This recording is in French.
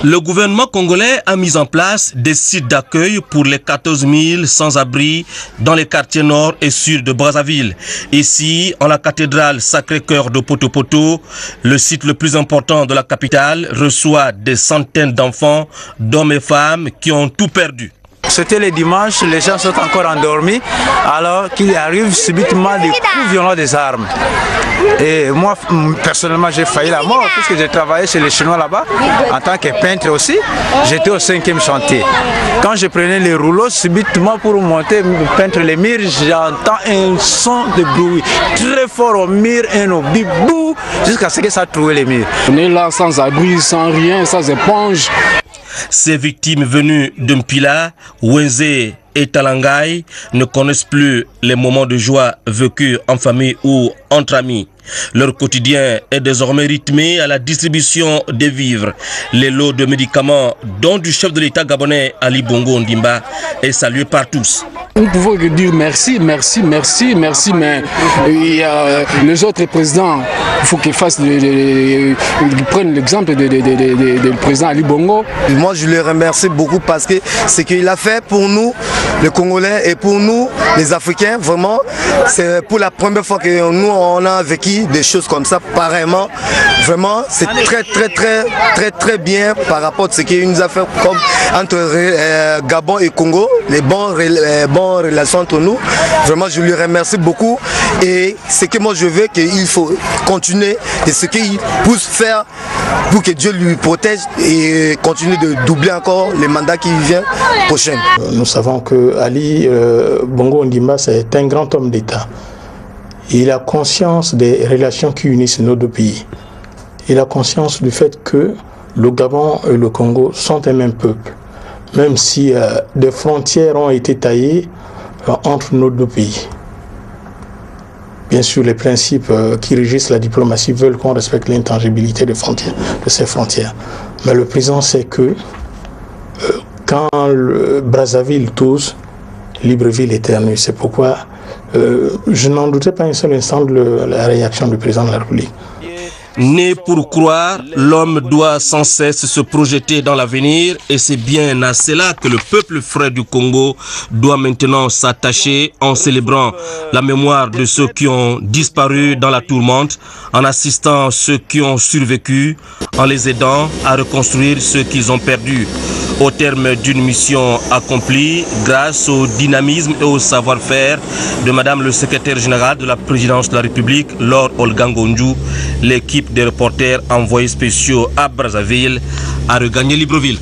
Le gouvernement congolais a mis en place des sites d'accueil pour les 14 000 sans-abri dans les quartiers nord et sud de Brazzaville. Ici, en la cathédrale Sacré-Cœur de Poto-Poto, le site le plus important de la capitale reçoit des centaines d'enfants, d'hommes et femmes qui ont tout perdu. C'était le dimanche, les gens sont encore endormis, alors qu'il arrive subitement des coups violents des armes. Et moi, personnellement, j'ai failli la mort, puisque j'ai travaillé chez les Chinois là-bas, en tant que peintre aussi. J'étais au 5e chantier. Quand je prenais les rouleaux, subitement pour monter, peindre les murs, j'entends un son de bruit très fort au mur, un bibou, jusqu'à ce que ça trouve les murs. On est là sans abri, sans rien, sans éponge. Ces victimes venues de Mpila, Wenze et Talangai ne connaissent plus les moments de joie vécus en famille ou entre amis. Leur quotidien est désormais rythmé à la distribution des vivres. Les lots de médicaments, dont du chef de l'État gabonais Ali Bongo Ondimba, est salué par tous. Nous pouvons dire merci, merci, merci, merci, mais les autres présidents, il faut qu'ils prennent l'exemple du président Ali Bongo. Moi, je le remercie beaucoup parce que ce qu'il a fait pour nous, les Congolais, et pour nous, les Africains, vraiment, c'est pour la première fois que nous, on a vécu des choses comme ça, pareillement. Vraiment, c'est très bien par rapport à ce qu'il nous a fait comme entre Gabon et Congo, les bonnes relations entre nous. Vraiment, je lui remercie beaucoup. Et ce que moi je veux, qu'il faut continuer de ce qu'il puisse faire pour que Dieu lui protège et continue de doubler encore les mandats qui viennent prochains. Nous savons que Ali Bongo Ondimba, c'est un grand homme d'État. Il a conscience des relations qui unissent nos deux pays. Il a conscience du fait que le Gabon et le Congo sont un même peuple, même si des frontières ont été taillées entre nos deux pays. Bien sûr, les principes qui régissent la diplomatie veulent qu'on respecte l'intangibilité de ces frontières. Mais le président sait que quand le Brazzaville tousse, Libreville éternue. C'est pourquoi je n'en doutais pas un seul instant de la réaction du président de la République. Né pour croire, l'homme doit sans cesse se projeter dans l'avenir et c'est bien à cela que le peuple frère du Congo doit maintenant s'attacher en célébrant la mémoire de ceux qui ont disparu dans la tourmente, en assistant ceux qui ont survécu, en les aidant à reconstruire ceux qu'ils ont perdus. Au terme d'une mission accomplie grâce au dynamisme et au savoir-faire de Madame le secrétaire général de la présidence de la République, Laure Olga Ngonju, l'équipe des reporters envoyés spéciaux à Brazzaville a regagné Libreville.